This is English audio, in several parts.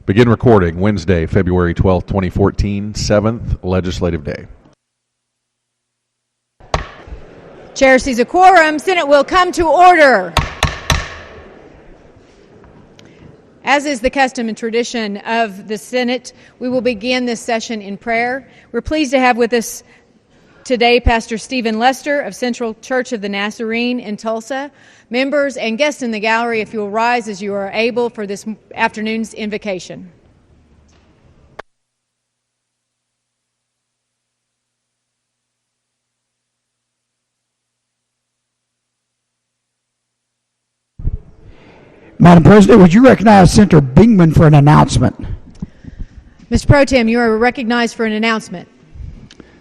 Begin recording Wednesday, February 12th, 2014, 7th Legislative Day. Chair sees a quorum. Senate will come to order. As is the custom and tradition of the Senate, we will begin this session in prayer. We're pleased to have with us today Pastor Stephen Lester of Central Church of the Nazarene in Tulsa. Members and guests in the gallery, if you will rise as you are able for this afternoon's invocation. Madam President, would you recognize Senator Bingman for an announcement? Mr. Pro Tem, you are recognized for an announcement.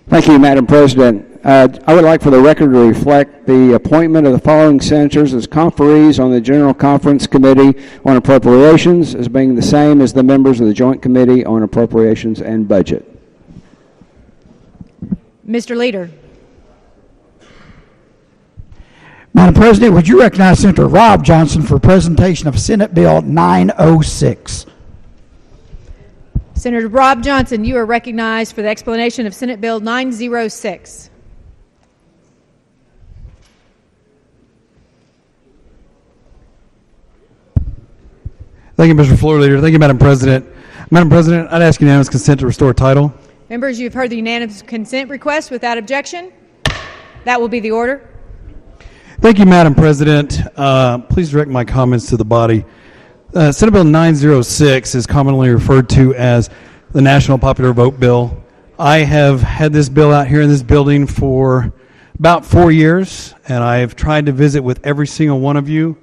Thank you, Madam President. I would like for the record to reflect the appointment of the following senators as conferees on the General Conference Committee on Appropriations as being the same as the members of the Joint Committee on Appropriations and Budget. Mr. Leader. Madam President, would you recognize Senator Rob Johnson for presentation of Senate Bill 906? Senator Rob Johnson, you are recognized for the explanation of Senate Bill 906. Thank you, Mr. Floor Leader. Thank you, Madam President. Madam President, I'd ask unanimous consent to restore title. Members, you've heard the unanimous consent request without objection. That will be the order. Thank you, Madam President. Please direct my comments to the body. Senate Bill 906 is commonly referred to as the National Popular Vote Bill. I have had this bill out here in this building for about 4 years, and I have tried to visit with every single one of you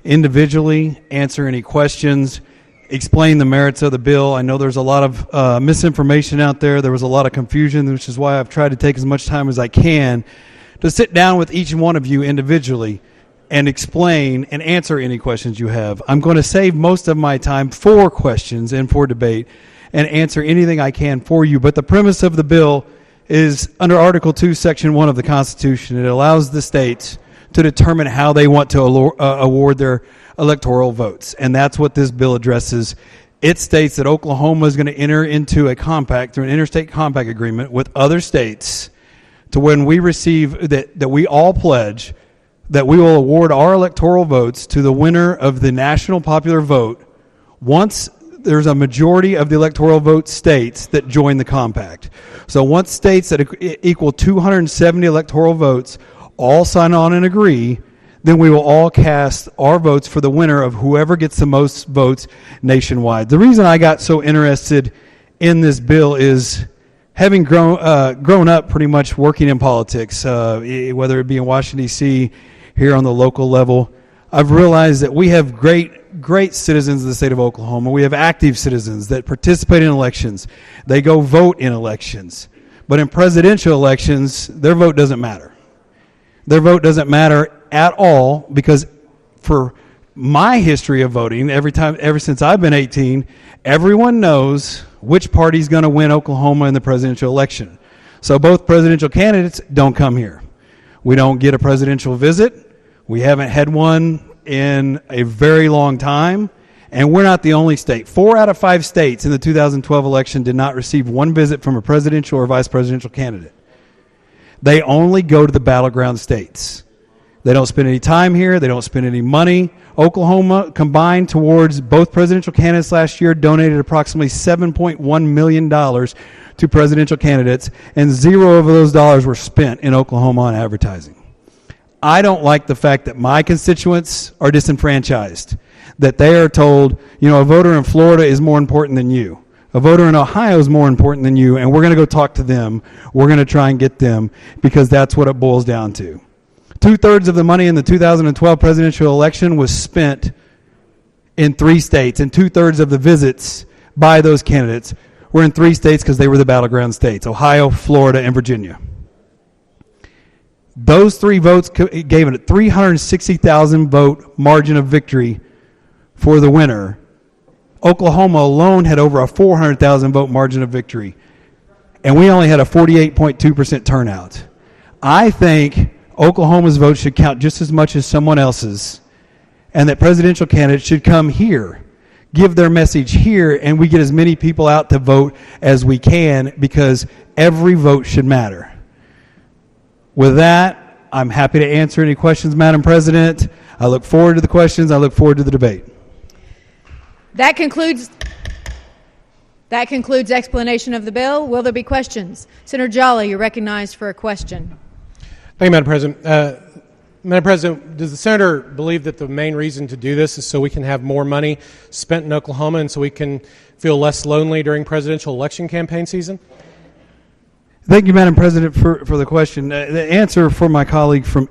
individually, answer any questions, explain the merits of the bill. I know there's a lot of misinformation out there. There was a lot of confusion, which is why I've tried to take as much time as I can to sit down with each one of you individually and explain and answer any questions you have. I'm going to save most of my time for questions and for debate and answer anything I can for you. But the premise of the bill is under Article 2, Section 1 of the Constitution. It allows the states to determine how they want to award their electoral votes. And that's what this bill addresses. It states that Oklahoma is going to enter into a compact, through an interstate compact agreement with other states, to when we receive, that we all pledge that we will award our electoral votes to the winner of the national popular vote once there's a majority of the electoral vote states that join the compact. So once states that equal 270 electoral votes all sign on and agree, then we will all cast our votes for the winner of whoever gets the most votes nationwide. The reason I got so interested in this bill is having grown up pretty much working in politics, whether it be in Washington, D.C., here on the local level, I've realized that we have great citizens of the state of Oklahoma. We have active citizens that participate in elections. They go vote in elections. But in presidential elections, their vote doesn't matter. Their vote doesn't matter at all, because for my history of voting, ever since I've been 18, everyone knows which party's going to win Oklahoma in the presidential election. So both presidential candidates don't come here. We don't get a presidential visit. We haven't had one in a very long time, and we're not the only state. 4 out of 5 states in the 2012 election did not receive one visit from a presidential or vice presidential candidate. They only go to the battleground states. They don't spend any time here. They don't spend any money. Oklahoma, combined towards both presidential candidates last year, donated approximately $7.1 million to presidential candidates, and 0 of those dollars were spent in Oklahoma on advertising. I don't like the fact that my constituents are disenfranchised, that they are told, a voter in Florida is more important than you. A voter in Ohio is more important than you, and we're going to go talk to them. We're going to try and get them, because that's what it boils down to. 2/3 of the money in the 2012 presidential election was spent in 3 states, and 2/3 of the visits by those candidates were in 3 states because they were the battleground states: Ohio, Florida, and Virginia. Those 3 votes gave it a 360,000 vote margin of victory for the winner. Oklahoma alone had over a 400,000 vote margin of victory, and we only had a 48.2% turnout. I think Oklahoma's vote should count just as much as someone else's, and that presidential candidates should come here, give their message here, and we get as many people out to vote as we can, because every vote should matter. With that, I'm happy to answer any questions, Madam President. I look forward to the questions. I look forward to the debate. That concludes explanation of the bill. Will there be questions? Senator Jolly, you're recognized for a question. Thank you, Madam President. Madam President, does the senator believe that the main reason to do this is so we can have more money spent in Oklahoma and so we can feel less lonely during presidential election campaign season? Thank you, Madam President, for the question. The answer for my colleague from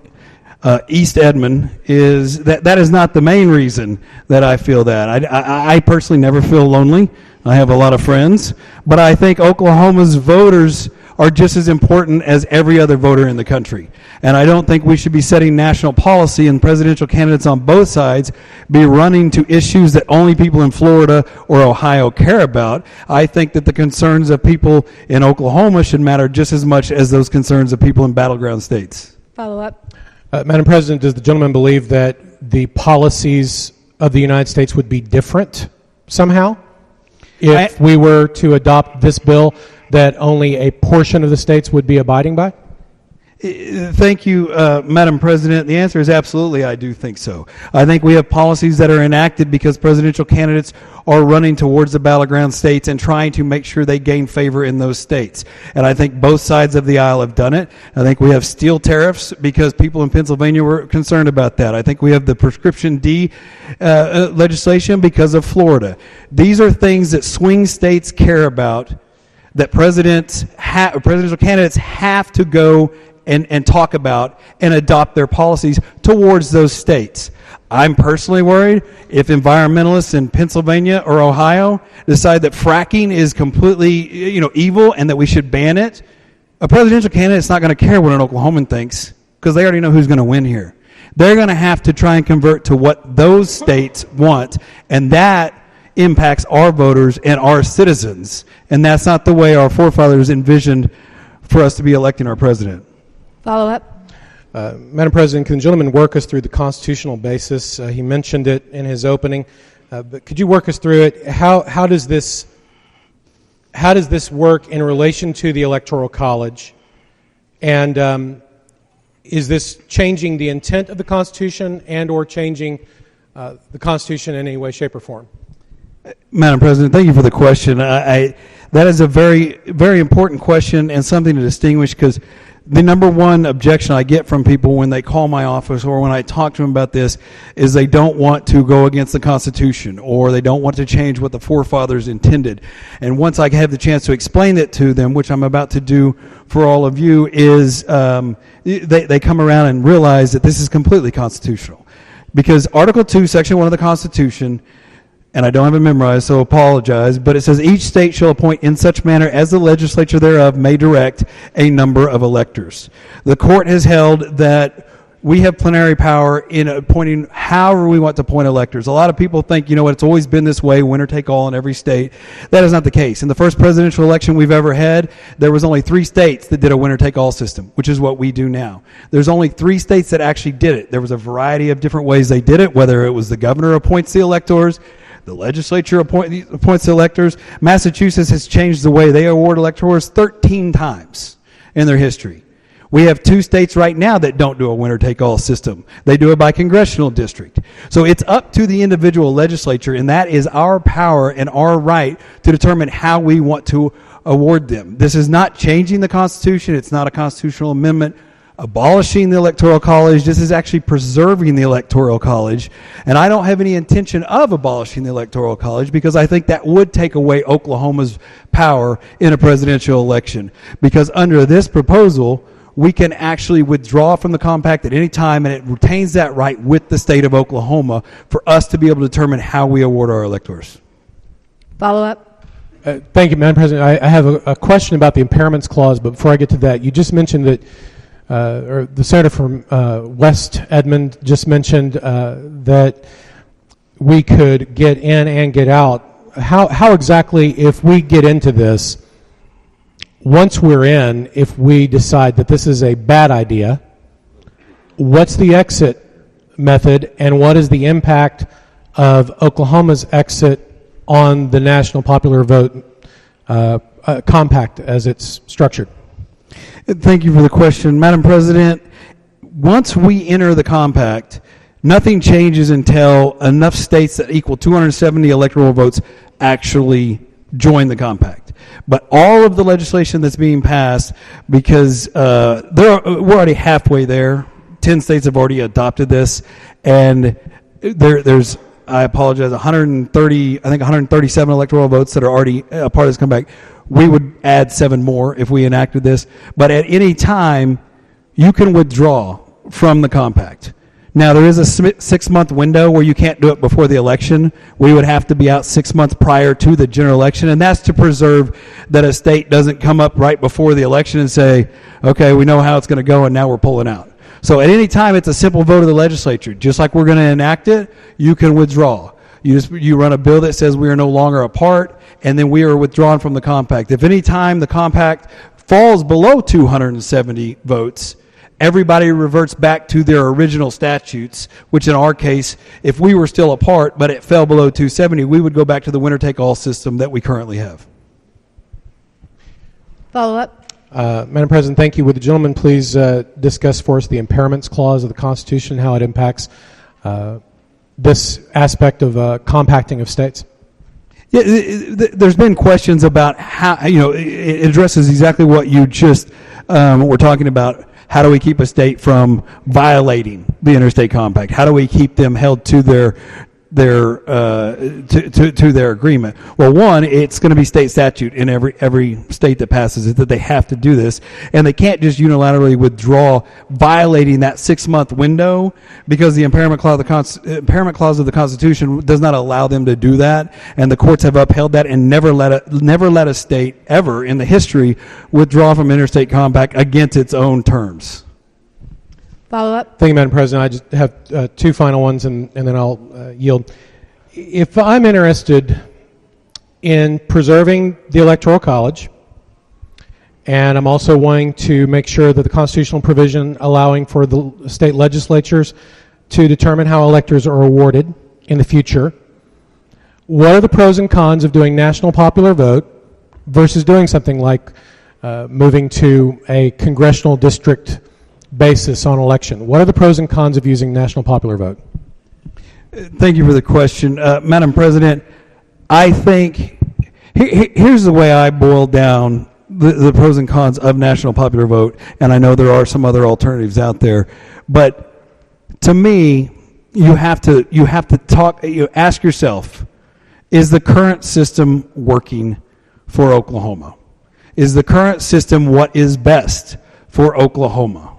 East Edmond is that is not the main reason that I feel that. I personally never feel lonely. I have a lot of friends. But I think Oklahoma's voters are just as important as every other voter in the country. And I don't think we should be setting national policy and presidential candidates on both sides be running to issues that only people in Florida or Ohio care about. I think that the concerns of people in Oklahoma should matter just as much as those concerns of people in battleground states. Follow up. Madam President, does the gentleman believe that the policies of the United States would be different somehow if we were to adopt this bill that only a portion of the states would be abiding by? Thank you, Madam President. The answer is absolutely, I do think so. I think we have policies that are enacted because presidential candidates are running towards the battleground states and trying to make sure they gain favor in those states. And I think both sides of the aisle have done it. I think we have steel tariffs because people in Pennsylvania were concerned about that. I think we have the prescription D legislation because of Florida. These are things that swing states care about, that presidential candidates have to go and talk about and adopt their policies towards those states. I'm personally worried if environmentalists in Pennsylvania or Ohio decide that fracking is completely, evil and that we should ban it. A presidential candidate's not going to care what an Oklahoman thinks because they already know who's going to win here. They're going to have to try and convert to what those states want, and that impacts our voters and our citizens. And that's not the way our forefathers envisioned for us to be electing our president. Follow up. Madam President, can the gentleman work us through the constitutional basis? He mentioned it in his opening, but could you work us through it? How does this work in relation to the Electoral College? And is this changing the intent of the Constitution and or changing the Constitution in any way, shape, or form? Madam President, thank you for the question. That is a very, very important question and something to distinguish, because the number one objection I get from people when they call my office or when I talk to them about this is they don't want to go against the Constitution, or they don't want to change what the forefathers intended. And once I have the chance to explain it to them, which I'm about to do for all of you, is they come around and realize that this is completely constitutional. Because Article 2, Section 1 of the Constitution, and I don't have it memorized, so apologize, but it says, each state shall appoint in such manner as the legislature thereof may direct a number of electors. The court has held that we have plenary power in appointing however we want to appoint electors. A lot of people think, it's always been this way, winner take all in every state. That is not the case. In the first presidential election we've ever had, there was only 3 states that did a winner take all system, which is what we do now. There's only 3 states that actually did it. There was a variety of different ways they did it, whether it was the governor appoints the electors, the legislature appoints the electors. Massachusetts has changed the way they award electors 13 times in their history. We have 2 states right now that don't do a winner-take-all system. They do it by congressional district. So it's up to the individual legislature, and that is our power and our right to determine how we want to award them. This is not changing the Constitution. It's not a constitutional amendment abolishing the Electoral College. This is actually preserving the Electoral College. And I don't have any intention of abolishing the Electoral College, because I think that would take away Oklahoma's power in a presidential election. Because under this proposal, we can actually withdraw from the compact at any time, and it retains that right with the state of Oklahoma for us to be able to determine how we award our electors. Follow up. Thank you, Madam President. I have a question about the impairments clause, but before I get to that, you just mentioned that or the senator from West Edmond just mentioned that we could get in and get out. How exactly, if we get into this, once we're in, if we decide that this is a bad idea, what's the exit method and what is the impact of Oklahoma's exit on the national popular vote compact as it's structured? Thank you for the question. Madam President, once we enter the compact, nothing changes until enough states that equal 270 electoral votes actually join the compact. But all of the legislation that's being passed, because we're already halfway there. 10 states have already adopted this, and there's, I apologize, 137 electoral votes that are already a part of this compact. We would add 7 more if we enacted this. But at any time, you can withdraw from the compact. Now, there is a 6-month window where you can't do it before the election. We would have to be out 6 months prior to the general election, and that's to preserve that a state doesn't come up right before the election and say, okay, we know how it's going to go, and now we're pulling out. So at any time, it's a simple vote of the legislature. Just like we're going to enact it, you can withdraw. You run a bill that says we are no longer a part, and then we are withdrawn from the compact. If any time the compact falls below 270 votes, everybody reverts back to their original statutes, which in our case, if we were still apart but it fell below 270, we would go back to the winner-take-all system that we currently have. Follow up. Madam President, thank you. Would the gentleman please discuss for us the impairments clause of the Constitution, how it impacts this aspect of compacting of states? Yeah, there's been questions about how, it addresses exactly what you just were talking about. How do we keep a state from violating the interstate compact? How do we keep them held to their agreement? Well, one, it's going to be state statute in every state that passes it that they have to do this, and they can't just unilaterally withdraw, violating that 6-month window, because the impairment clause of the Constitution does not allow them to do that, and the courts have upheld that and never let a state ever in the history withdraw from interstate compact against its own terms. Follow up. Thank you, Madam President. I just have 2 final ones, and then I'll yield. If I'm interested in preserving the Electoral College, and I'm also wanting to make sure that the constitutional provision allowing for the state legislatures to determine how electors are awarded in the future, what are the pros and cons of doing national popular vote versus doing something like moving to a congressional district basis on election? What are the pros and cons of using national popular vote? Thank you for the question. Madam President, I think here's the way I boil down the pros and cons of national popular vote, and I know there are some other alternatives out there, but to me, you have to ask yourself, is the current system working for Oklahoma? Is the current system what is best for Oklahoma?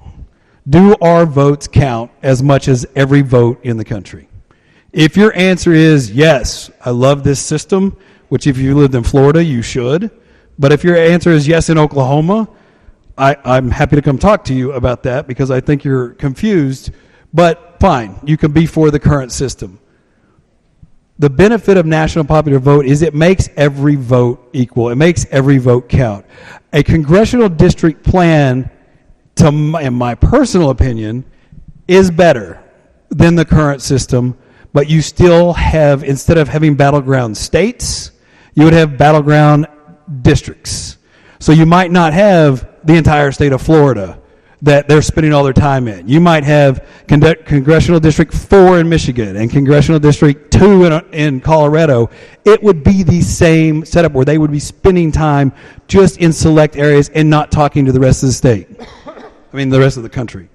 Do our votes count as much as every vote in the country? If your answer is yes, I love this system, which if you lived in Florida, you should. But if your answer is yes in Oklahoma, I'm happy to come talk to you about that because I think you're confused. But fine, you can be for the current system. The benefit of national popular vote is it makes every vote equal. It makes every vote count. A congressional district plan, in my personal opinion, is better than the current system, but you still have, instead of having battleground states, you would have battleground districts. So you might not have the entire state of Florida that they're spending all their time in. You might have Congressional District 4 in Michigan and Congressional District 2 in Colorado. It would be the same setup where they would be spending time just in select areas and not talking to the rest of the state. The rest of the country.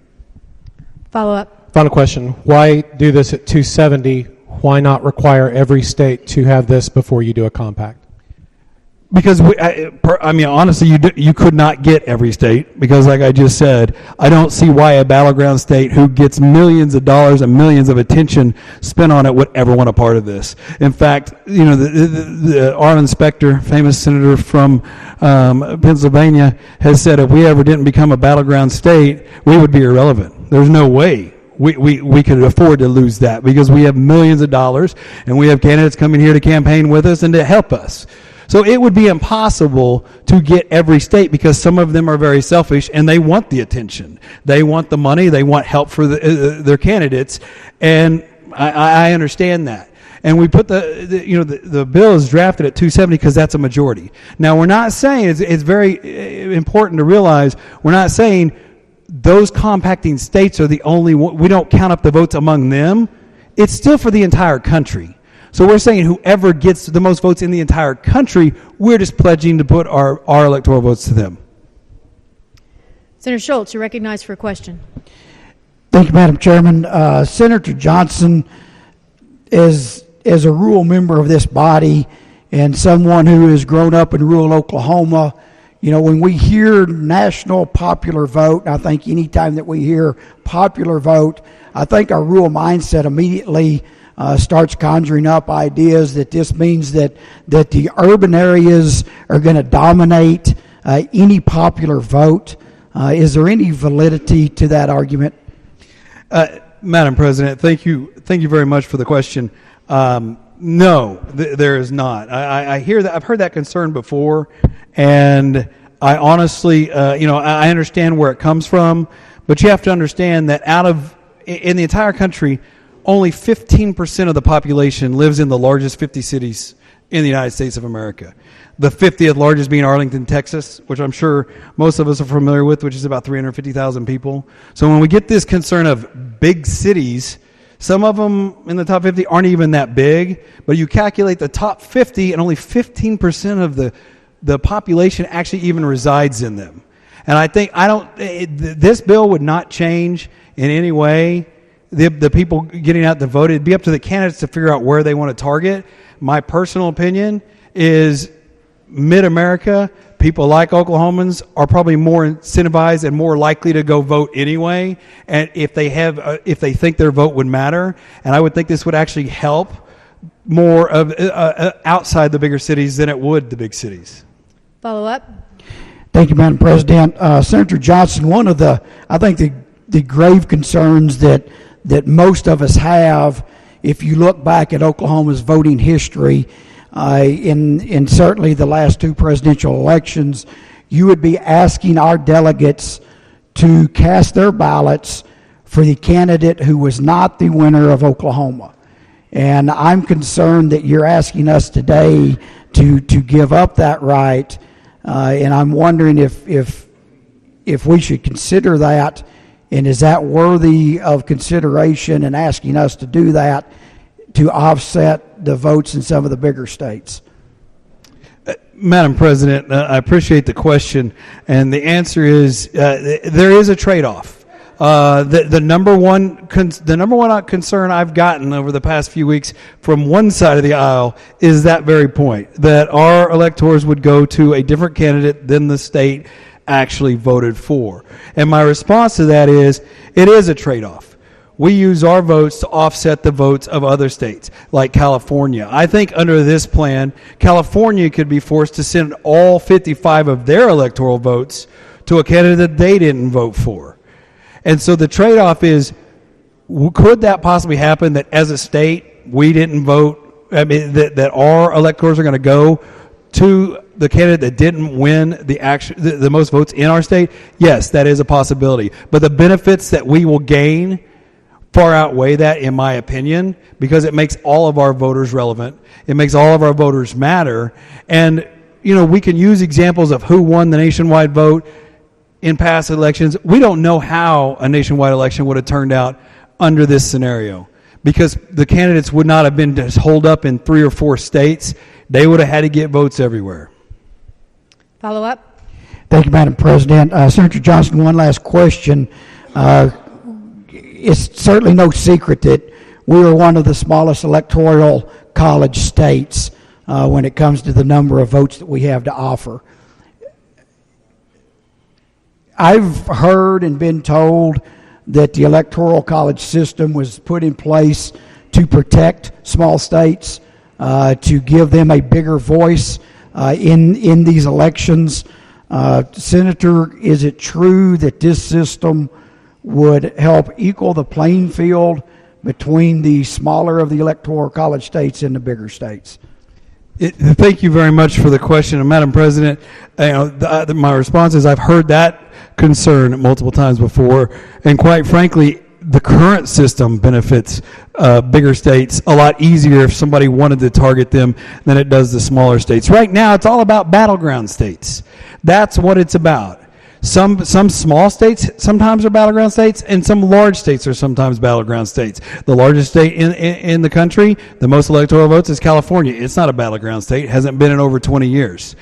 Follow up. Final question. Why do this at 270? Why not require every state to have this before you do a compact? Because, honestly, you could not get every state because, like I just said, I don't see why a battleground state who gets millions of dollars and millions of attention spent on it would ever want a part of this. In fact, the Arlen Specter, famous senator from Pennsylvania, has said if we ever didn't become a battleground state, we would be irrelevant. There's no way we could afford to lose that because we have millions of dollars and we have candidates coming here to campaign with us and to help us. So it would be impossible to get every state because some of them are very selfish and they want the attention. They want the money. They want help for their candidates. And I understand that. And we put the bill is drafted at 270 because that's a majority. Now, we're not saying, it's very important to realize, we're not saying those compacting states are the only one. We don't count up the votes among them. It's still for the entire country. So we're saying whoever gets the most votes in the entire country, we're just pledging to put our electoral votes to them. Senator Schulz, you're recognized for a question. Thank you, Madam Chairman. Senator Johnson, as a rural member of this body and someone who has grown up in rural Oklahoma, when we hear national popular vote, I think any time that we hear popular vote, I think our rural mindset immediately starts conjuring up ideas that this means that the urban areas are going to dominate any popular vote. Is there any validity to that argument? Madam President, thank you very much for the question. No, there is not. I hear that. I've heard that concern before, and I honestly, I understand where it comes from, but you have to understand that in the entire country, only 15% of the population lives in the largest 50 cities in the United States of America. The 50th largest being Arlington, Texas, which I'm sure most of us are familiar with, which is about 350,000 people. So when we get this concern of big cities, some of them in the top 50 aren't even that big, but you calculate the top 50 and only 15% of the population actually even resides in them. And I think this bill would not change in any way the people getting out to vote. It'd be up to the candidates to figure out where they want to target. My personal opinion is mid-America, people like Oklahomans are probably more incentivized and more likely to go vote anyway, and if they think their vote would matter. And I would think this would actually help more of outside the bigger cities than it would the big cities. Follow up. Thank you, Madam President. Senator Johnson, one of the grave concerns that most of us have, if you look back at Oklahoma's voting history, in certainly the last two presidential elections, you would be asking our delegates to cast their ballots for the candidate who was not the winner of Oklahoma. And I'm concerned that you're asking us today to give up that right, and I'm wondering if we should consider that, and is that worthy of consideration and asking us to do that to offset the votes in some of the bigger states? Madam President, I appreciate the question, and the answer is there is a trade-off. The number one concern I've gotten over the past few weeks from one side of the aisle is that very point, that our electors would go to a different candidate than the state actually voted for. And my response to that is, it is a trade-off. We use our votes to offset the votes of other states, like California. I think under this plan, California could be forced to send all 55 of their electoral votes to a candidate that they didn't vote for. And so the trade-off is, could that possibly happen, that as a state, we didn't vote, that our electors are going to go to the candidate that didn't win the most votes in our state? Yes, that is a possibility. But the benefits that we will gain far outweigh that, in my opinion, because it makes all of our voters relevant. It makes all of our voters matter. And, we can use examples of who won the nationwide vote in past elections. We don't know how a nationwide election would have turned out under this scenario, because the candidates would not have been just holed up in 3 or 4 states. They would have had to get votes everywhere. Follow up. Thank you, Madam President. Senator Johnson, one last question. It's certainly no secret that we are one of the smallest electoral college states when it comes to the number of votes that we have to offer. I've heard and been told that the Electoral College system was put in place to protect small states, to give them a bigger voice in these elections. Senator, is it true that this system would help equal the playing field between the smaller of the Electoral College states and the bigger states? Thank you very much for the question. And Madam President, my response is I've heard that concern multiple times before, and quite frankly, the current system benefits bigger states a lot easier if somebody wanted to target them than it does the smaller states. Right now, it's all about battleground states. That's what it's about. Some small states sometimes are battleground states, and some large states are sometimes battleground states. The largest state in the country, the most electoral votes, is California. It's not a battleground state. It hasn't been in over 20 years.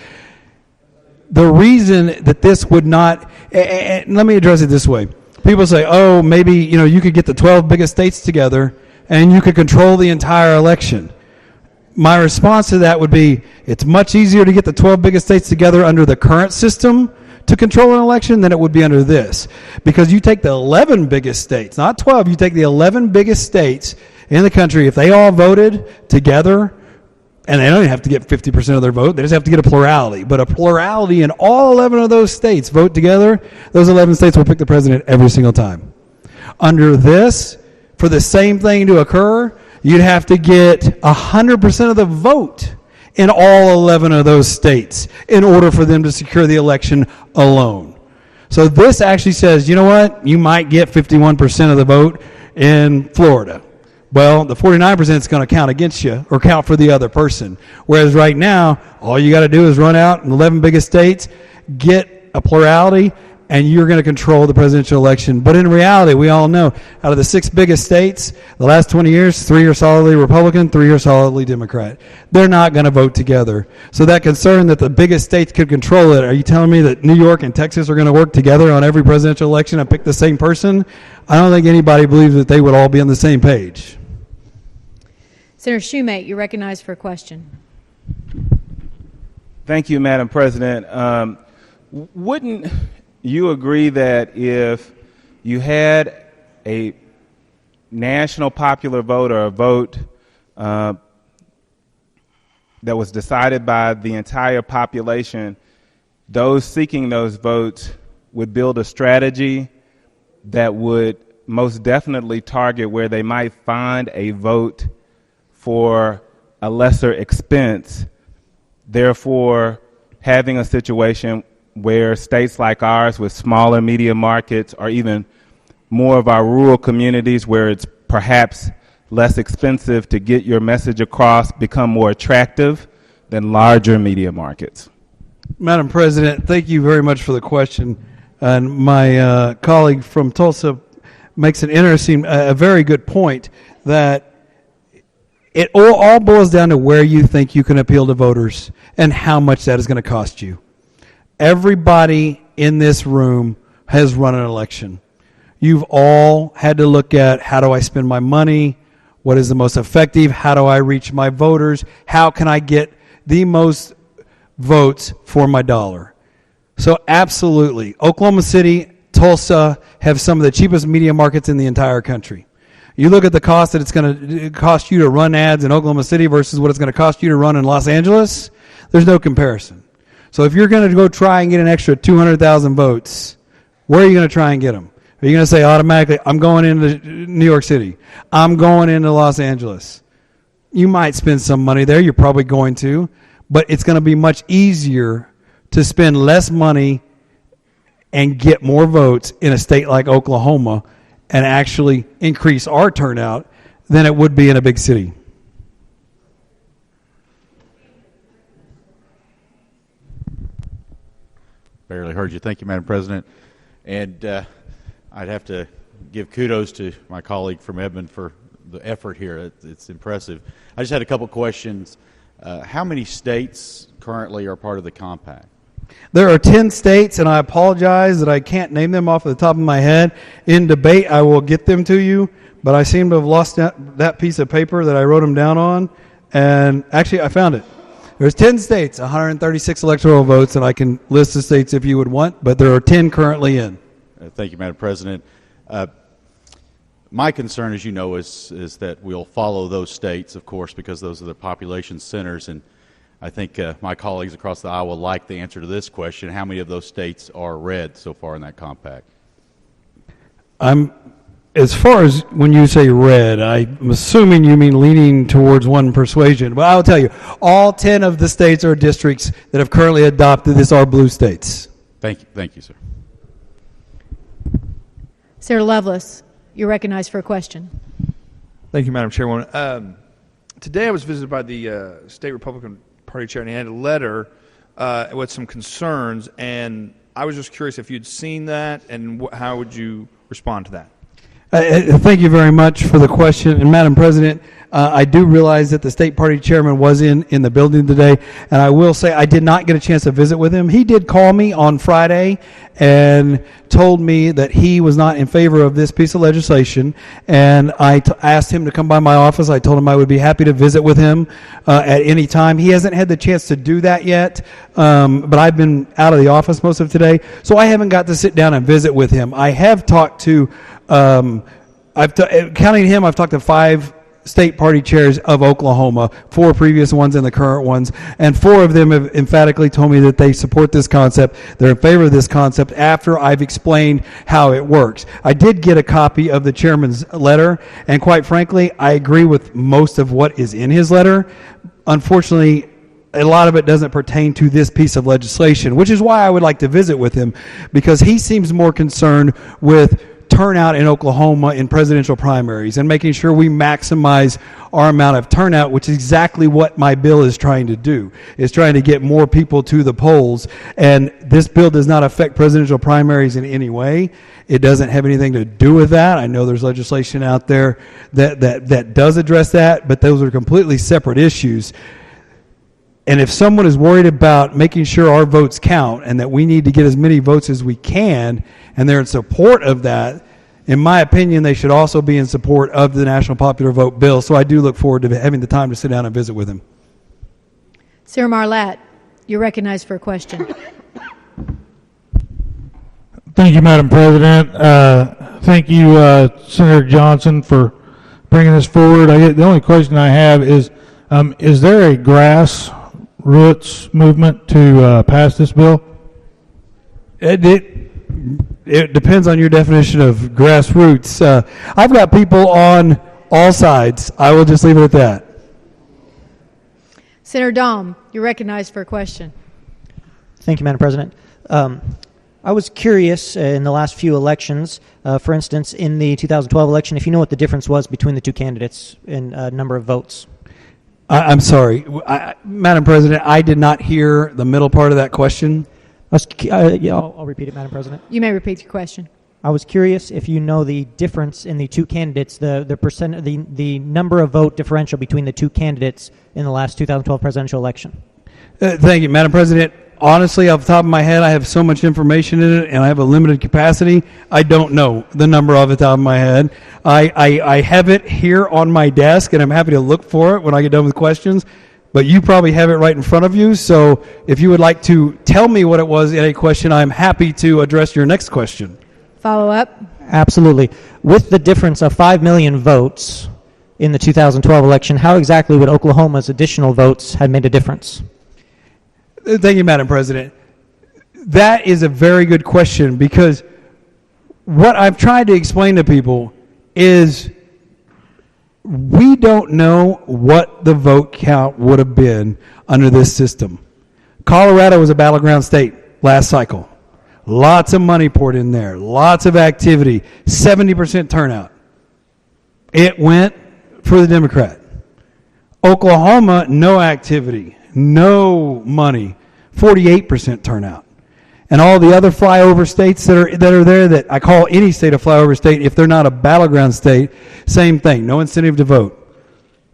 The reason that this would not, and let me address it this way. People say, oh, maybe you could get the 12 biggest states together and you could control the entire election. My response to that would be, it's much easier to get the 12 biggest states together under the current system to control an election than it would be under this. Because you take the 11 biggest states, not 12, you take the 11 biggest states in the country, if they all voted together, and they don't even have to get 50% of their vote, they just have to get a plurality. But a plurality in all 11 of those states vote together, those 11 states will pick the president every single time. Under this, for the same thing to occur, you'd have to get 100% of the vote in all 11 of those states in order for them to secure the election alone. So this actually says, you know what? You might get 51% of the vote in Florida. Well, the 49% is going to count against you or count for the other person. Whereas right now, all you got to do is run out in the 11 biggest states, get a plurality, and you're going to control the presidential election. But in reality, we all know, out of the 6 biggest states, the last 20 years, 3 are solidly Republican, 3 are solidly Democrat. They're not going to vote together. So that concern that the biggest states could control it, are you telling me that New York and Texas are going to work together on every presidential election and pick the same person? I don't think anybody believes that they would all be on the same page. Senator Shoemate, you're recognized for a question. Thank you, Madam President. Wouldn't you agree that if you had a national popular vote or a vote that was decided by the entire population, those seeking those votes would build a strategy that would most definitely target where they might find a vote for a lesser expense, therefore having a situation where states like ours with smaller media markets or even more of our rural communities where it's perhaps less expensive to get your message across become more attractive than larger media markets? Madam President, thank you very much for the question. And my colleague from Tulsa makes an interesting, a very good point that it all boils down to where you think you can appeal to voters and how much that is going to cost you. Everybody in this room has run an election. You've all had to look at, how do I spend my money? What is the most effective? How do I reach my voters? How can I get the most votes for my dollar? So absolutely, Oklahoma City, Tulsa have some of the cheapest media markets in the entire country. You look at the cost that it's going to cost you to run ads in Oklahoma City versus what it's going to cost you to run in Los Angeles, there's no comparison. So if you're going to go try and get an extra 200,000 votes, where are you going to try and get them? Are you going to say automatically, I'm going into New York City, I'm going into Los Angeles? You might spend some money there, you're probably going to, but it's going to be much easier to spend less money and get more votes in a state like Oklahoma and actually increase our turnout than it would be in a big city. Barely heard you. Thank you, Madam President. And I'd have to give kudos to my colleague from Edmond for the effort here. It's impressive. I just had a couple questions. How many states currently are part of the compact? There are 10 states, and I apologize that I can't name them off the top of my head. In debate, I will get them to you, but I seem to have lost that piece of paper that I wrote them down on, and actually I found it. There's 10 states, 136 electoral votes, and I can list the states if you would want, but there are 10 currently in. Thank you, Madam President. My concern, as you know, is that we'll follow those states, of course, because those are the population centers, and I think my colleagues across the aisle would like the answer to this question. How many of those states are red so far in that compact? As far as when you say red, I'm assuming you mean leaning towards one persuasion. But I'll tell you, all 10 of the states or districts that have currently adopted this are blue states. Thank you, sir. Senator Lovelace, You're recognized for a question. Thank you, Madam Chairwoman. Today I was visited by the State Republican Party chair, and he had a letter with some concerns, and I was just curious if you'd seen that, and how would you respond to that? Thank you very much for the question. And Madam President, I do realize that the state party chairman was in the building today, and I will say I did not get a chance to visit with him. He did call me on Friday and told me that he was not in favor of this piece of legislation, and I asked him to come by my office. I told him I would be happy to visit with him at any time. He hasn't had the chance to do that yet, but I've been out of the office most of today, so I haven't got to sit down and visit with him. I have talked to counting him, I've talked to 5 state party chairs of Oklahoma, 4 previous ones and the current ones, and 4 of them have emphatically told me that they support this concept. They're in favor of this concept after I've explained how it works. I did get a copy of the chairman's letter, and quite frankly, I agree with most of what is in his letter. Unfortunately, a lot of it doesn't pertain to this piece of legislation, which is why I would like to visit with him, because he seems more concerned with turnout in Oklahoma in presidential primaries and making sure we maximize our amount of turnout, which is exactly what my bill is trying to do, is trying to get more people to the polls. And this bill does not affect presidential primaries in any way. It doesn't have anything to do with that. I know there's legislation out there that does address that, but those are completely separate issues. And if someone is worried about making sure our votes count and that we need to get as many votes as we can, and they're in support of that, in my opinion, they should also be in support of the National Popular Vote bill. So I do look forward to having the time to sit down and visit with him. Sarah Marlatt, you're recognized for a question. Thank you, Madam President. Thank you, Senator Johnson, for bringing this forward. The only question I have is there a grassroots movement to pass this bill? It depends on your definition of grassroots. I've got people on all sides. I will just leave it at that. Senator Dahm, you're recognized for a question. Thank you, Madam President. I was curious in the last few elections, for instance, in the 2012 election, if you know what the difference was between the 2 candidates in number of votes. I'm sorry. Madam President, I did not hear the middle part of that question. I'll repeat it, Madam President. You may repeat your question. I was curious if you know the difference in the 2 candidates, the number of vote differential between the 2 candidates in the last 2012 presidential election. Thank you, Madam President. Honestly, off the top of my head, I have so much information in it, and I have a limited capacity. I don't know the number off the top of my head. I have it here on my desk, and I'm happy to look for it when I get done with questions. But you probably have it right in front of you, so if you would like to tell me what it was in a question, I'm happy to address your next question. Follow up? Absolutely. With the difference of 5 million votes in the 2012 election, how exactly would Oklahoma's additional votes have made a difference? Thank you, Madam President. That is a very good question, because what I've tried to explain to people is we don't know what the vote count would have been under this system. Colorado was a battleground state last cycle. Lots of money poured in there, lots of activity, 70% turnout. It went for the Democrat. Oklahoma, no activity, no money, 48% turnout. And all the other flyover states that are there, that I call any state a flyover state if they're not a battleground state, same thing. No incentive to vote.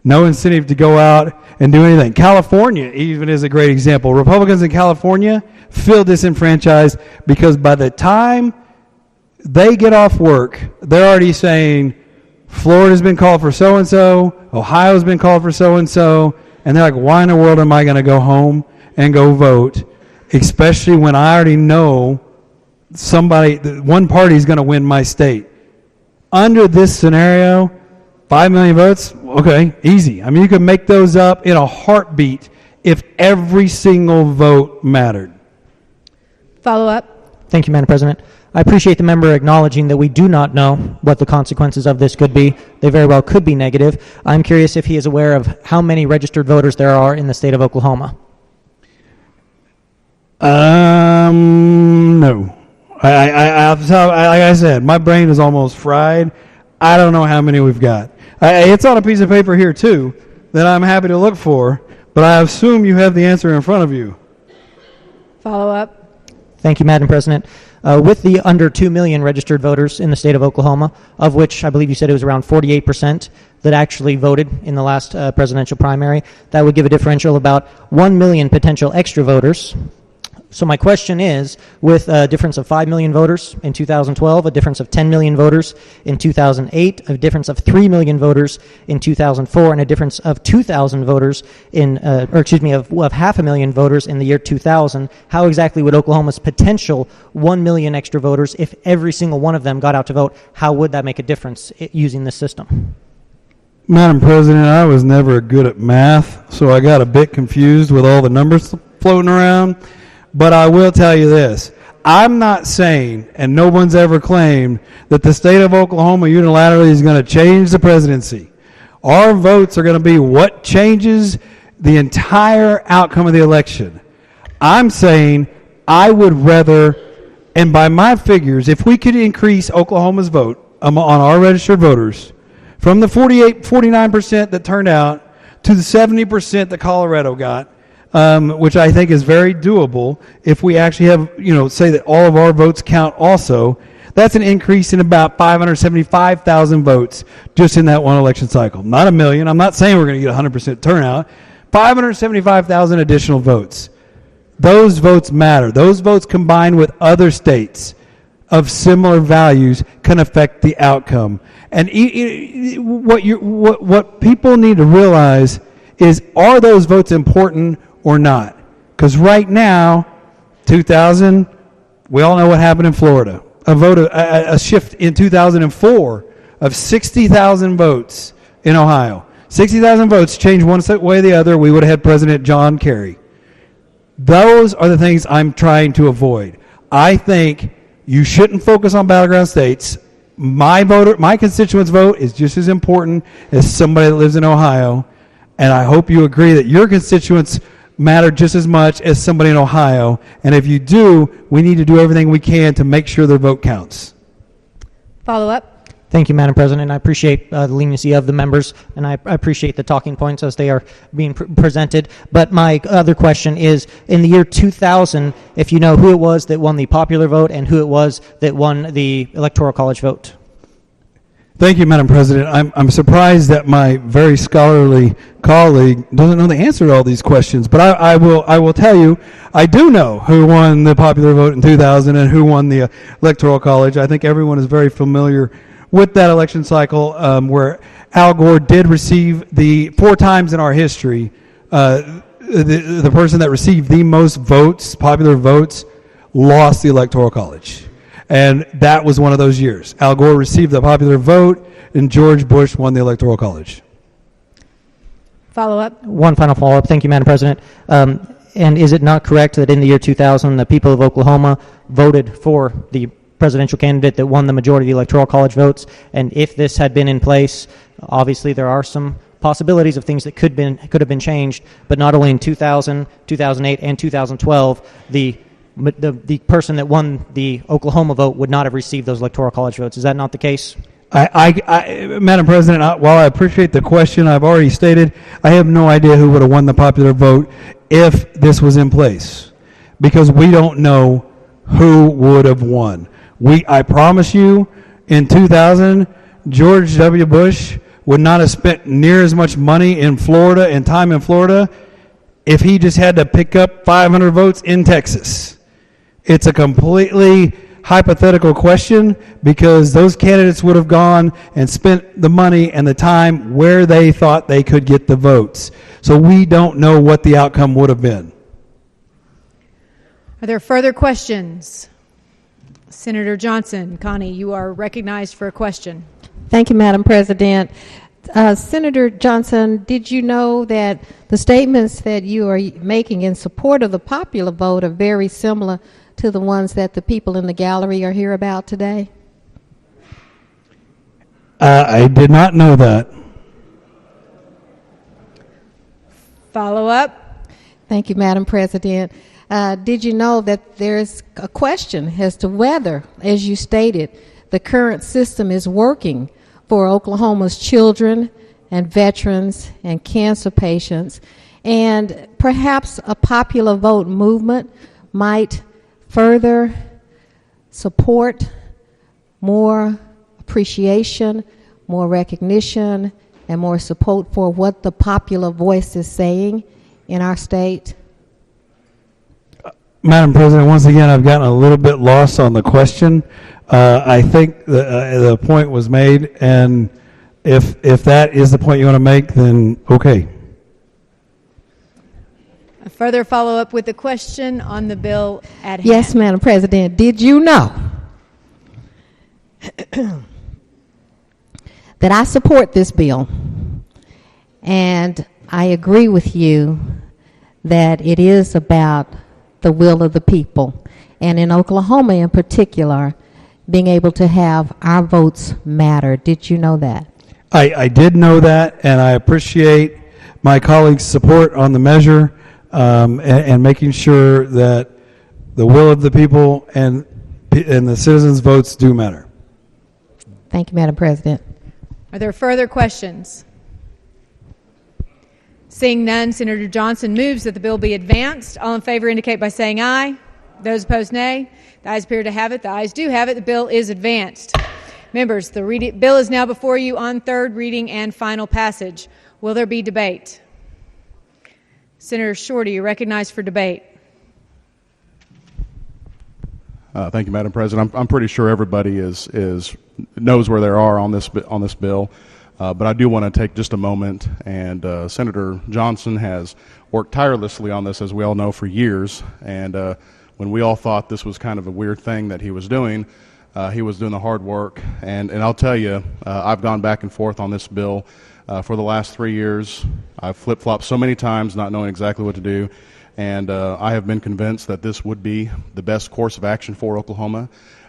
No incentive to go out and do anything. California even is a great example. Republicans in California feel disenfranchised because by the time they get off work, they're already saying, Florida's been called for so-and-so, Ohio's been called for so-and-so, and they're like, why in the world am I going to go home and go vote? Especially when I already know one party is going to win my state. Under this scenario, 5 million votes, okay, easy. I mean, you could make those up in a heartbeat if every single vote mattered. Follow up. Thank you, Madam President. I appreciate the member acknowledging that we do not know what the consequences of this could be. They very well could be negative. I'm curious if he is aware of how many registered voters there are in the state of Oklahoma. No. Like I said, my brain is almost fried. I don't know how many we've got. It's on a piece of paper here, too, that I'm happy to look for, but I assume you have the answer in front of you. Follow up. Thank you, Madam President. With the under 2 million registered voters in the state of Oklahoma, of which I believe you said it was around 48% that actually voted in the last presidential primary, that would give a differential of about 1 million potential extra voters. So my question is, with a difference of 5 million voters in 2012, a difference of 10 million voters in 2008, a difference of 3 million voters in 2004, and a difference of 2,000 voters of 500,000 voters in the year 2000, how exactly would Oklahoma's potential 1 million extra voters, if every single one of them got out to vote, how would that make a difference using this system? Madam President, I was never good at math, so I got a bit confused with all the numbers floating around. But I will tell you this. I'm not saying, and no one's ever claimed, that the state of Oklahoma unilaterally is going to change the presidency. Our votes are going to be what changes the entire outcome of the election. I'm saying I would rather, and by my figures, if we could increase Oklahoma's vote on our registered voters from the 49% that turned out to the 70% that Colorado got, which I think is very doable if we actually have, say that all of our votes count also, that's an increase in about 575,000 votes just in that one election cycle. Not a million. I'm not saying we're going to get 100% turnout. 575,000 additional votes. Those votes matter. Those votes combined with other states of similar values can affect the outcome. And what people need to realize is, are those votes important or not? Because right now, 2000, we all know what happened in Florida. A shift in 2004 of 60,000 votes in Ohio. 60,000 votes changed one way or the other. We would have had President John Kerry. Those are the things I'm trying to avoid. I think you shouldn't focus on battleground states. My constituent's vote is just as important as somebody that lives in Ohio. And I hope you agree that your constituents matter just as much as somebody in Ohio. And if you do, we need to do everything we can to make sure their vote counts. Follow up. Thank you, Madam President. I appreciate the leniency of the members, and I appreciate the talking points as they are being presented. But my other question is, in the year 2000, if you know who it was that won the popular vote and who it was that won the Electoral College vote. Thank you, Madam President. I'm surprised that my very scholarly colleague doesn't know the answer to all these questions, but I will tell you, I do know who won the popular vote in 2000 and who won the Electoral College. I think everyone is very familiar with that election cycle, where Al Gore did receive the 4 times in our history, the person that received the most votes, popular votes, lost the Electoral College. And that was one of those years. Al Gore received the popular vote, and George Bush won the Electoral College. Follow up. One final follow up. Thank you, Madam President. And is it not correct that in the year 2000, the people of Oklahoma voted for the presidential candidate that won the majority of the Electoral College votes? And if this had been in place, obviously there are some possibilities of things that could have been changed, but not only in 2000, 2008, and 2012, the person that won the Oklahoma vote would not have received those Electoral College votes. Is that not the case? Madam President, while I appreciate the question, I've already stated I have no idea who would have won the popular vote if this was in place, because we don't know who would have won. I promise you, in 2000, George W. Bush would not have spent near as much money in Florida and time in Florida if he just had to pick up 500 votes in Texas. It's a completely hypothetical question, because those candidates would have gone and spent the money and the time where they thought they could get the votes. So we don't know what the outcome would have been. Are there further questions? Senator Johnson. Connie, you are recognized for a question. Thank you, Madam President. Senator Johnson, did you know that the statements that you are making in support of the popular vote are very similar to the ones that the people in the gallery are here about today? I did not know that. Follow up. Thank you, Madam President. Did you know that there's a question as to whether, as you stated, the current system is working for Oklahoma's children and veterans and cancer patients. And perhaps a popular vote movement might further support more appreciation, more recognition, and more support for what the popular voice is saying in our state. Madam President, once again, I've gotten a little bit lost on the question. I think the point was made, and if that is the point you want to make, then okay. A further follow-up with the question on the bill at hand. Yes, Madam President. Did you know that I support this bill? And I agree with you that it is about the will of the people. And in Oklahoma in particular, being able to have our votes matter. Did you know that? I did know that, and I appreciate my colleagues' support on the measure and making sure that the will of the people and the citizens' votes do matter. Thank you, Madam President. Are there further questions? Seeing none, Senator Johnson moves that the bill be advanced. All in favor indicate by saying aye. Those opposed, nay. The ayes appear to have it. The ayes do have it. The bill is advanced. Members, the bill is now before you on third reading and final passage. Will there be debate? Senator Shorty, you're recognized for debate. Thank you, Madam President. I'm pretty sure everybody knows where they are on this bill, but I do want to take just a moment. And Senator Johnson has worked tirelessly on this, as we all know, for years. And when we all thought this was kind of a weird thing that he was doing the hard work. And I'll tell you, I've gone back and forth on this bill for the last 3 years. I've flip-flopped so many times, not knowing exactly what to do. And I have been convinced that this would be the best course of action for Oklahoma.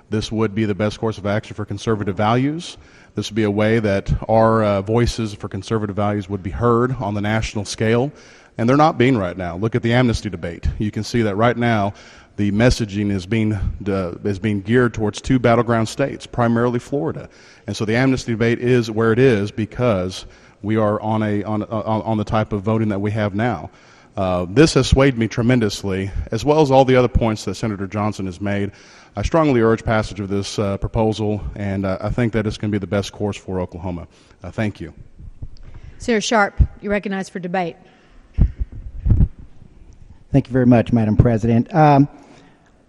This would be the best course of action for conservative values. This would be a way that our voices for conservative values would be heard on the national scale. And they're not being right now. Look at the amnesty debate. You can see that right now the messaging is being geared towards two battleground states, primarily Florida. And so the amnesty debate is where it is because we are on the type of voting that we have now. This has swayed me tremendously, as well as all the other points that Senator Johnson has made. I strongly urge passage of this proposal, and I think that it's going to be the best course for Oklahoma. Thank you. Senator Sharp, you're recognized for debate. Thank you very much, Madam President.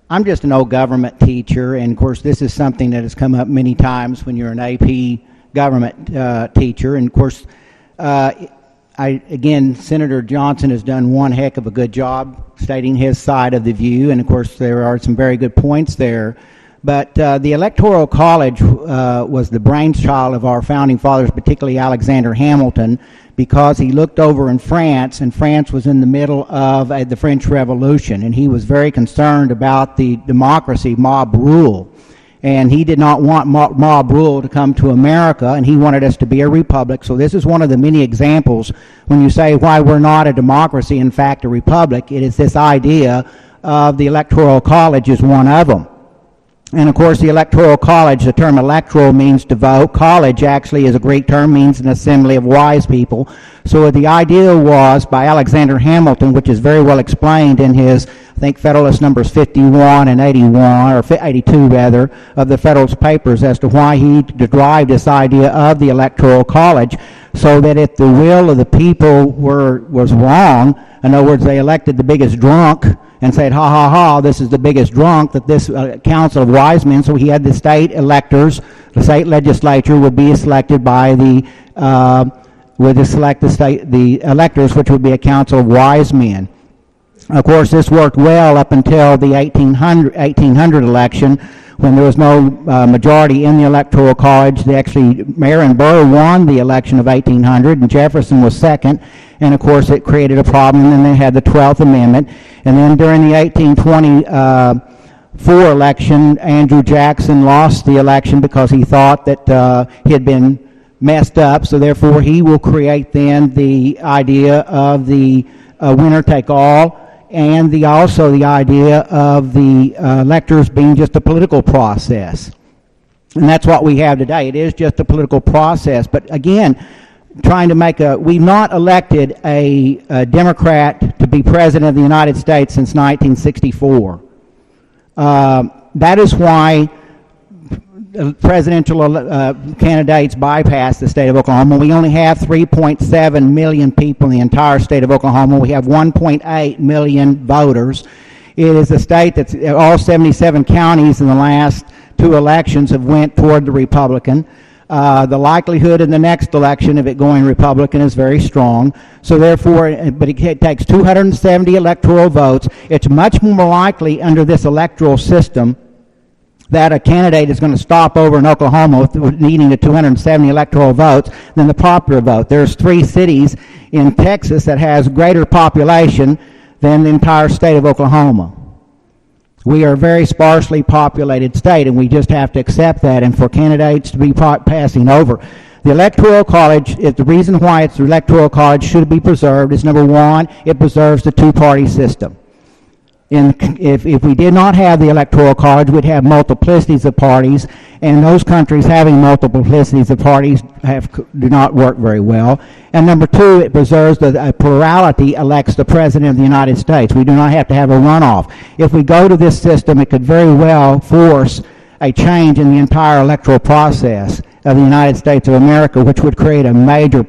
I'm just an old government teacher, and of course this is something that has come up many times when you're an AP government teacher. And of course, again, Senator Johnson has done one heck of a good job stating his side of the view, and of course there are some very good points there. But the Electoral College was the brainchild of our founding fathers, particularly Alexander Hamilton, because he looked over in France, and France was in the middle of the French Revolution, and he was very concerned about the democracy, mob rule. And he did not want mob rule to come to America, and he wanted us to be a republic. So this is one of the many examples when you say why we're not a democracy, in fact a republic. It is this idea of the Electoral College is one of them. And of course the Electoral College, the term electoral means to vote. College actually is a Greek term, means an assembly of wise people. So the idea was by Alexander Hamilton, which is very well explained in his, I think, Federalist numbers 51 and 81, or 82 rather, of the Federalist Papers, as to why he derived this idea of the Electoral College, so that if the will of the people was wrong, in other words, they elected the biggest drunk, and said, ha, ha, ha, this is the biggest drunk, that this council of wise men, so he had the state electors, the state legislature would be selected by the electors, which would be a council of wise men. Of course, this worked well up until the 1800 election, when there was no majority in the Electoral College. Mayor and Burr won the election of 1800, and Jefferson was second. And of course, it created a problem. And then they had the 12th Amendment. And then during the 1824 election, Andrew Jackson lost the election because he thought that he had been messed up. So therefore, he will create then the idea of the winner take all, and also the idea of the electors being just a political process. And that's what we have today. It is just a political process. But again, trying to make we've not elected a Democrat to be president of the United States since 1964. That is why presidential candidates bypass the state of Oklahoma. We only have 3.7 million people in the entire state of Oklahoma. We have 1.8 million voters. It is a state that's all 77 counties in the last 2 elections have went toward the Republican. The likelihood in the next election of it going Republican is very strong. So therefore, but it takes 270 electoral votes. It's much more likely under this electoral system that a candidate is going to stop over in Oklahoma with needing the 270 electoral votes than the popular vote. There's 3 cities in Texas that has greater population than the entire state of Oklahoma. We are a very sparsely populated state, and we just have to accept that, and for candidates to be passing over. The Electoral College, the reason why it's the Electoral College should be preserved is, number one, it preserves the 2-party system. If we did not have the Electoral College, we'd have multiplicities of parties, and those countries having multiplicities of parties do not work very well. And number two, it preserves a plurality elects the President of the United States. We do not have to have a runoff. If we go to this system, it could very well force a change in the entire electoral process of the United States of America, which would create a major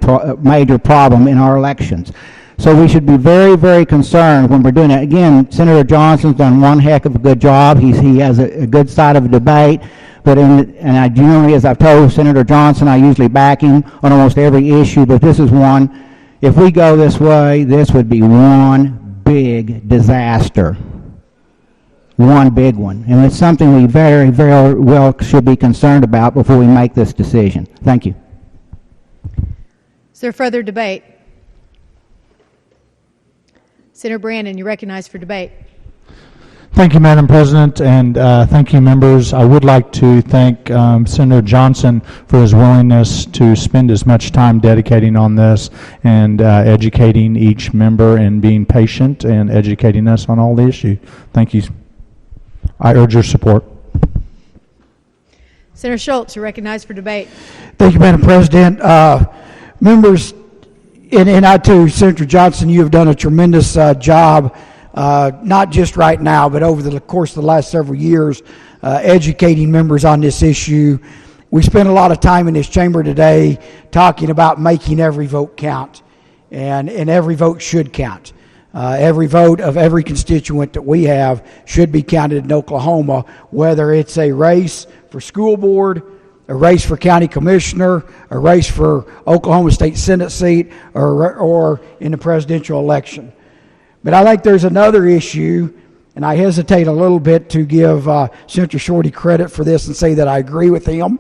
problem in our elections. So we should be very, very concerned when we're doing it. Again, Senator Johnson's done one heck of a good job. He has a good side of a debate. But I generally, as I've told Senator Johnson, I usually back him on almost every issue. But this is one. If we go this way, this would be one big disaster. One big one. And it's something we very, very well should be concerned about before we make this decision. Thank you. Is there further debate? Senator Brandon, you're recognized for debate. Thank you, Madam President, and thank you, members. I would like to thank Senator Johnson for his willingness to spend as much time dedicating on this and educating each member and being patient and educating us on all the issues. Thank you. I urge your support. Senator Schulz, you're recognized for debate. Thank you, Madam President. Members, and I too, Senator Johnson, you have done a tremendous job, not just right now, but over the course of the last several years, educating members on this issue. We spent a lot of time in this chamber today talking about making every vote count, and every vote should count. Every vote of every constituent that we have should be counted in Oklahoma, whether it's a race for school board, a race for county commissioner, a race for Oklahoma State Senate seat, or in the presidential election. But I think there's another issue, and I hesitate a little bit to give Senator Shorty credit for this and say that I agree with him.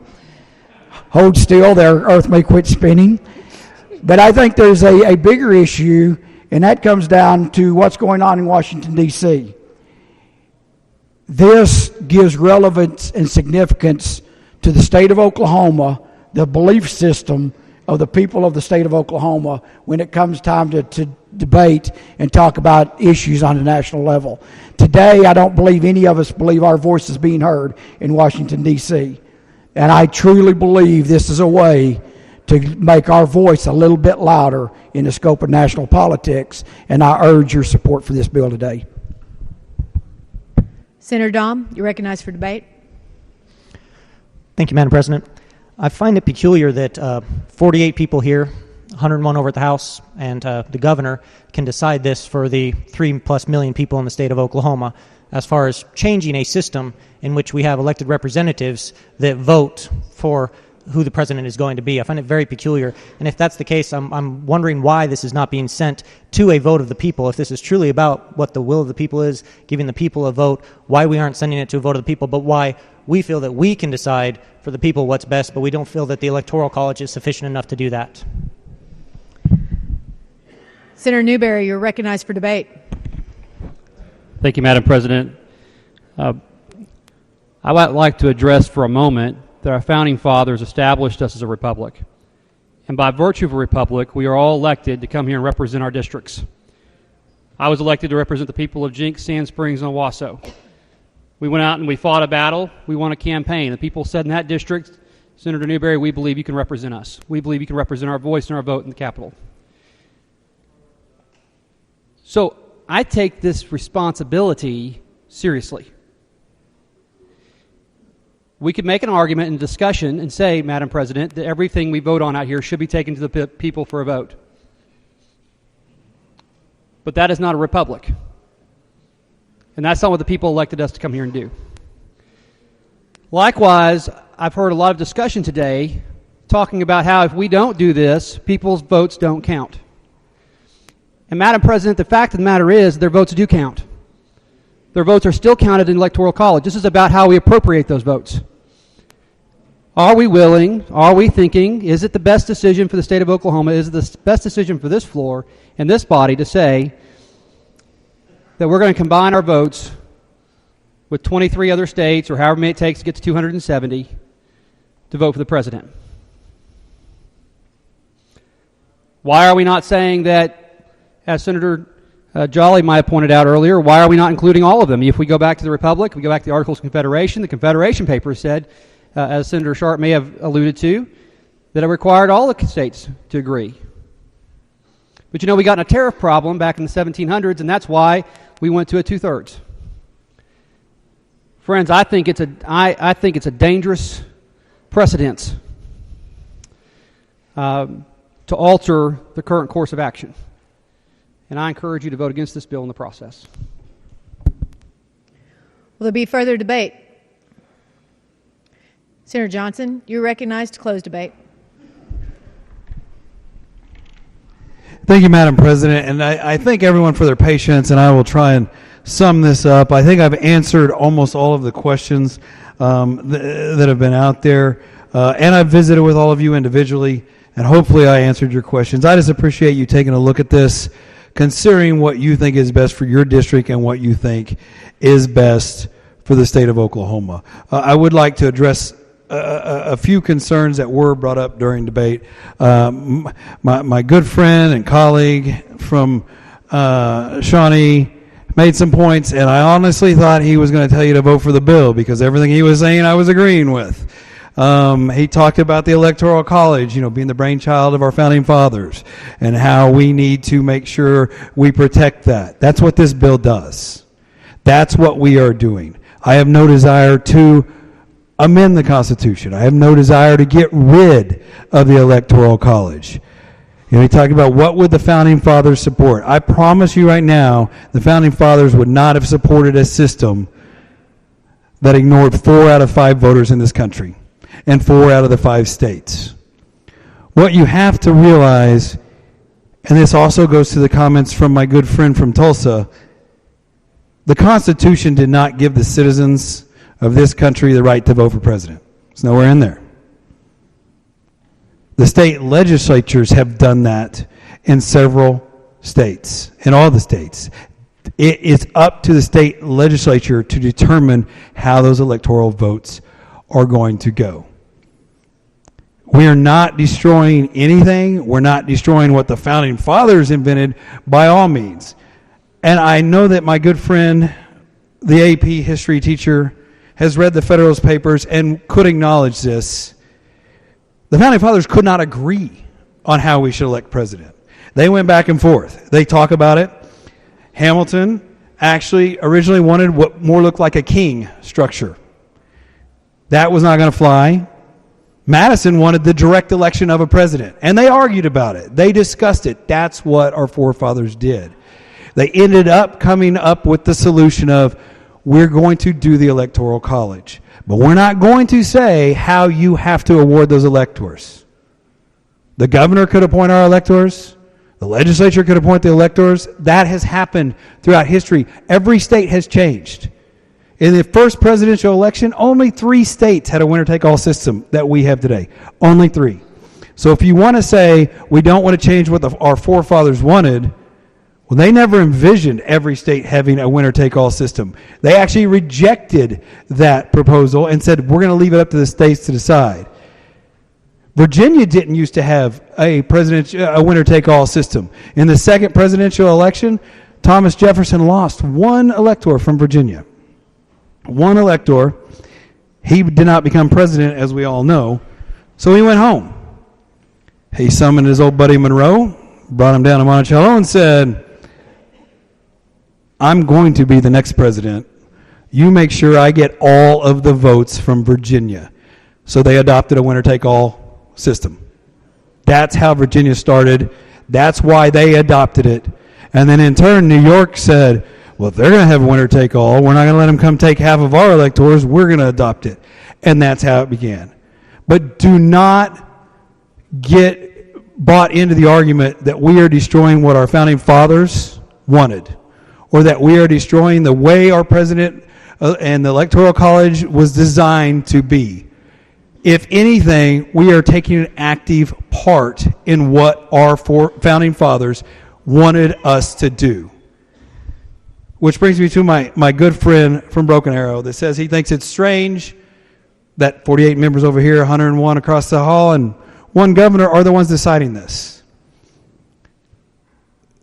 Hold still, their earth may quit spinning. But I think there's a bigger issue, and that comes down to what's going on in Washington, D.C. This gives relevance and significance to the state of Oklahoma, the belief system of the people of the state of Oklahoma when it comes time to debate and talk about issues on a national level. Today, I don't believe any of us believe our voice is being heard in Washington, D.C. And I truly believe this is a way to make our voice a little bit louder in the scope of national politics, and I urge your support for this bill today. Senator Dom, you're recognized for debate. Thank you, Madam President. I find it peculiar that 48 people here, 101 over at the House, and the governor can decide this for the 3+ million people in the state of Oklahoma as far as changing a system in which we have elected representatives that vote for who the president is going to be. I find it very peculiar. And if that's the case, I'm wondering why this is not being sent to a vote of the people. If this is truly about what the will of the people is, giving the people a vote, why we aren't sending it to a vote of the people, but why we feel that we can decide for the people what's best, but we don't feel that the Electoral College is sufficient enough to do that. Senator Newberry, you're recognized for debate. Thank you, Madam President. I would like to address for a moment that our founding fathers established us as a republic. And by virtue of a republic, we are all elected to come here and represent our districts. I was elected to represent the people of Jenks, Sand Springs, and Owasso. We went out and we fought a battle. We won a campaign. The people said in that district, Senator Newberry, we believe you can represent us. We believe you can represent our voice and our vote in the Capitol. So I take this responsibility seriously. We could make an argument and discussion and say, Madam President, that everything we vote on out here should be taken to the people for a vote. But that is not a republic. And that's not what the people elected us to come here and do. Likewise, I've heard a lot of discussion today talking about how if we don't do this, people's votes don't count. And Madam President, the fact of the matter is their votes do count. Their votes are still counted in the Electoral College. This is about how we appropriate those votes. Are we willing, are we thinking, is it the best decision for the state of Oklahoma, is it the best decision for this floor and this body to say that we're going to combine our votes with 23 other states, or however many it takes to get to 270, to vote for the president? Why are we not saying that, as Senator Jolly might have pointed out earlier, why are we not including all of them? If we go back to the Republic, we go back to the Articles of Confederation, the Confederation Papers said, as Senator Sharp may have alluded to, that it required all the states to agree. But we got in a tariff problem back in the 1700s, and that's why we went to a two-thirds. Friends, I think it's a dangerous precedent to alter the current course of action. And I encourage you to vote against this bill in the process. Will there be further debate? Senator Johnson, you're recognized to close debate. Thank you, Madam President, and I thank everyone for their patience, and I will try and sum this up. I think I've answered almost all of the questions that have been out there, and I've visited with all of you individually, and hopefully I answered your questions. I just appreciate you taking a look at this, considering what you think is best for your district and what you think is best for the state of Oklahoma. I would like to address a few concerns that were brought up during debate. My good friend and colleague from Shawnee made some points, and I honestly thought he was going to tell you to vote for the bill because everything he was saying I was agreeing with. He talked about the Electoral College, being the brainchild of our founding fathers, and how we need to make sure we protect that. That's what this bill does. That's what we are doing. I have no desire to amend the Constitution. I have no desire to get rid of the Electoral College. He talked about what would the Founding Fathers support. I promise you right now, the Founding Fathers would not have supported a system that ignored 4 out of 5 voters in this country and 4 out of the 5 states. What you have to realize, and this also goes to the comments from my good friend from Tulsa, the Constitution did not give the citizens of this country the right to vote for president. It's nowhere in there. The state legislatures have done that in several states, in all the states. It is up to the state legislature to determine how those electoral votes are going to go. We are not destroying anything. We're not destroying what the Founding Fathers invented by all means. And I know that my good friend, the AP history teacher, has read the Federalist Papers and could acknowledge this. The Founding Fathers could not agree on how we should elect president. They went back and forth. They talk about it. Hamilton actually originally wanted what more looked like a king structure. That was not going to fly. Madison wanted the direct election of a president, and they argued about it. They discussed it. That's what our forefathers did. They ended up coming up with the solution of, we're going to do the Electoral College, but we're not going to say how you have to award those electors. The governor could appoint our electors. The legislature could appoint the electors. That has happened throughout history. Every state has changed. In the first presidential election, only 3 states had a winner-take-all system that we have today. Only 3. So if you want to say we don't want to change what our forefathers wanted, well, they never envisioned every state having a winner-take-all system. They actually rejected that proposal and said, we're going to leave it up to the states to decide. Virginia didn't used to have a winner-take-all system. In the second presidential election, Thomas Jefferson lost 1 elector from Virginia. one elector. He did not become president, as we all know, so he went home. He summoned his old buddy Monroe, brought him down to Monticello, and said, I'm going to be the next president. You make sure I get all of the votes from Virginia. So they adopted a winner-take-all system. That's how Virginia started. That's why they adopted it. And then in turn, New York said, well, if they're going to have winner-take-all, we're not going to let them come take half of our electors. We're going to adopt it. And that's how it began. But do not get bought into the argument that we are destroying what our founding fathers wanted, or that we are destroying the way our president and the Electoral College was designed to be. If anything, we are taking an active part in what our founding fathers wanted us to do. Which brings me to my good friend from Broken Arrow that says he thinks it's strange that 48 members over here, 101 across the hall, and one governor are the ones deciding this.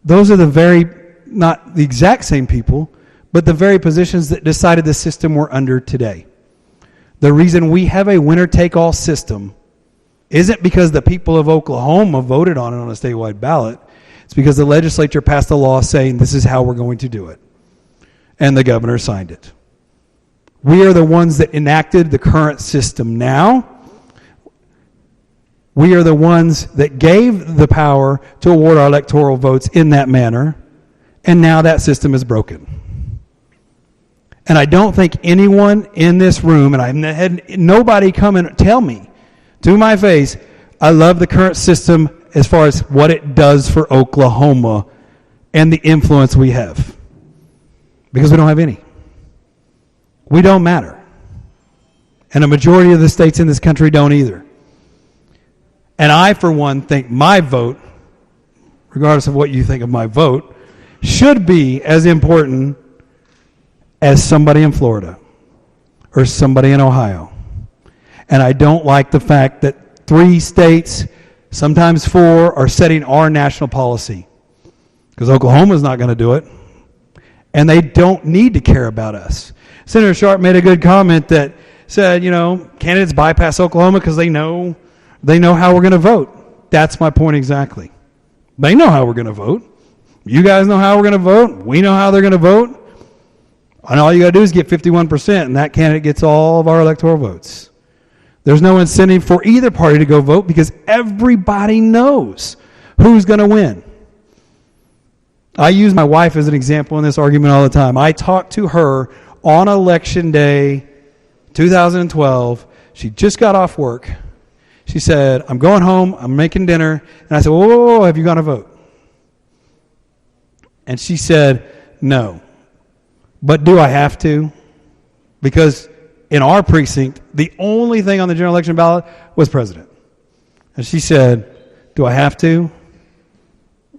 Those are not the exact same people, but the very positions that decided the system we're under today. The reason we have a winner-take-all system isn't because the people of Oklahoma voted on it on a statewide ballot. It's because the legislature passed a law saying this is how we're going to do it. And the governor signed it. We are the ones that enacted the current system now. We are the ones that gave the power to award our electoral votes in that manner. And now that system is broken. And I don't think anyone in this room, and I've had nobody come and tell me to my face, I love the current system as far as what it does for Oklahoma and the influence we have. Because we don't have any. We don't matter. And a majority of the states in this country don't either. And I, for one, think my vote, regardless of what you think of my vote, should be as important as somebody in Florida or somebody in Ohio. And I don't like the fact that 3 states, sometimes 4, are setting our national policy. Because Oklahoma's not going to do it. And they don't need to care about us. Senator Sharp made a good comment that said, candidates bypass Oklahoma because they know how we're going to vote. That's my point exactly. They know how we're going to vote. You guys know how we're going to vote. We know how they're going to vote. And all you got to do is get 51%, and that candidate gets all of our electoral votes. There's no incentive for either party to go vote because everybody knows who's going to win. I use my wife as an example in this argument all the time. I talked to her on Election Day 2012. She just got off work. She said, I'm going home, I'm making dinner. And I said, whoa, have you gone to vote? And she said, no. But do I have to? Because in our precinct, the only thing on the general election ballot was president. And she said, do I have to?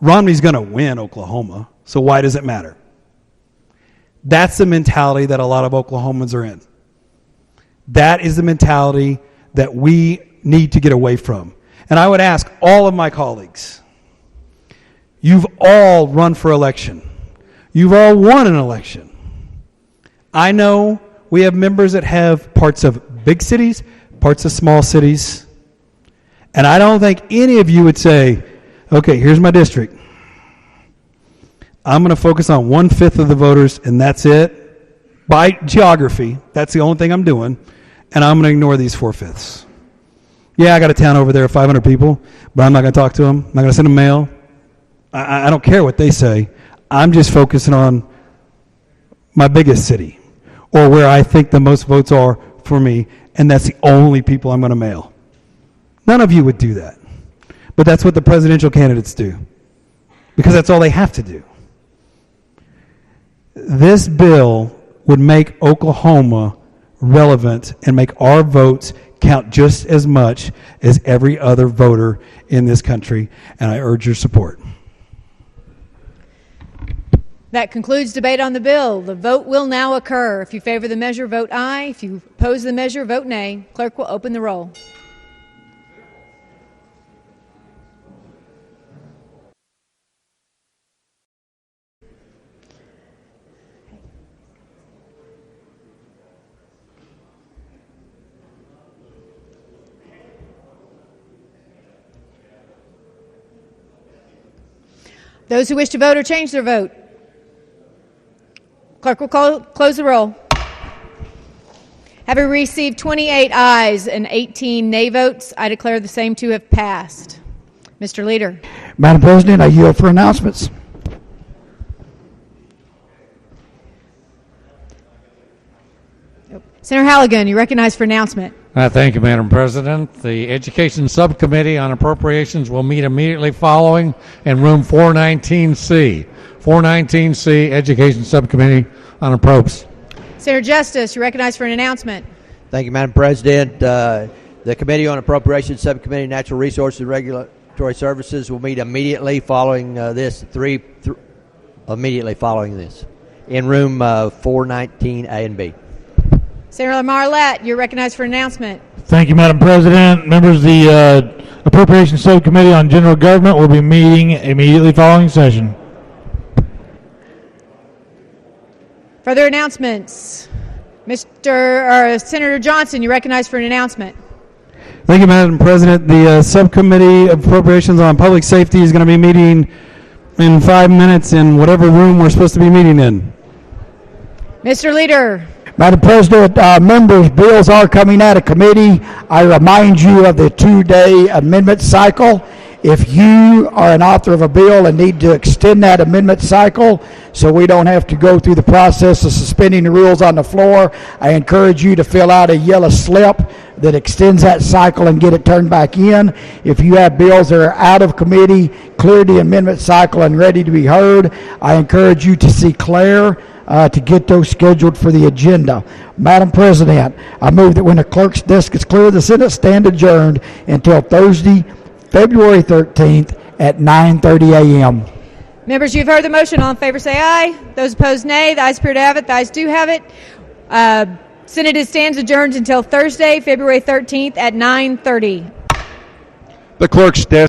Romney's going to win Oklahoma, so why does it matter? That's the mentality that a lot of Oklahomans are in. That is the mentality that we need to get away from. And I would ask all of my colleagues, you've all run for election. You've all won an election. I know we have members that have parts of big cities, parts of small cities. And I don't think any of you would say, okay, here's my district. I'm going to focus on 1/5 of the voters, and that's it. By geography, that's the only thing I'm doing, and I'm going to ignore these 4/5. Yeah, I got a town over there of 500 people, but I'm not going to talk to them. I'm not going to send them mail. I don't care what they say. I'm just focusing on my biggest city, or where I think the most votes are for me, and that's the only people I'm going to mail. None of you would do that. But that's what the presidential candidates do, because that's all they have to do. This bill would make Oklahoma relevant and make our votes count just as much as every other voter in this country, and I urge your support. That concludes debate on the bill. The vote will now occur. If you favor the measure, vote aye. If you oppose the measure, vote nay. Clerk will open the roll. Those who wish to vote or change their vote. Clerk will close the roll. Having received 28 ayes and 18 nay votes, I declare the same two have passed. Mr. Leader. Madam President, I yield for announcements. Senator Halligan, you recognize for announcement. Thank you, Madam President. The Education Subcommittee on Appropriations will meet immediately following in room 419C. 419C, Education Subcommittee on Approps. Senator Justice, you recognize for an announcement. Thank you, Madam President. The Committee on Appropriations Subcommittee, Natural Resources and Regulatory Services will meet immediately following immediately following this in room 419A and B. Senator Marlette, you're recognized for an announcement. Thank you, Madam President. Members of the Appropriations Subcommittee on General Government will be meeting immediately following session. Further announcements. Senator Johnson, you're recognized for an announcement. Thank you, Madam President. The Subcommittee of Appropriations on Public Safety is going to be meeting in 5 minutes in whatever room we're supposed to be meeting in. Mr. Leader. Madam President, members, bills are coming out of committee. I remind you of the 2-day amendment cycle. If you are an author of a bill and need to extend that amendment cycle so we don't have to go through the process of suspending the rules on the floor, I encourage you to fill out a yellow slip that extends that cycle and get it turned back in. If you have bills that are out of committee, clear the amendment cycle and ready to be heard, I encourage you to see Claire to get those scheduled for the agenda. Madam President, I move that when the clerk's desk is clear, the Senate stand adjourned until Thursday, February 13th at 9:30 a.m. Members, you've heard the motion. All in favor say aye. Those opposed, nay. The ayes appear to have it. The ayes do have it. Senate stands adjourned until Thursday, February 13th at 9:30. The clerk's desk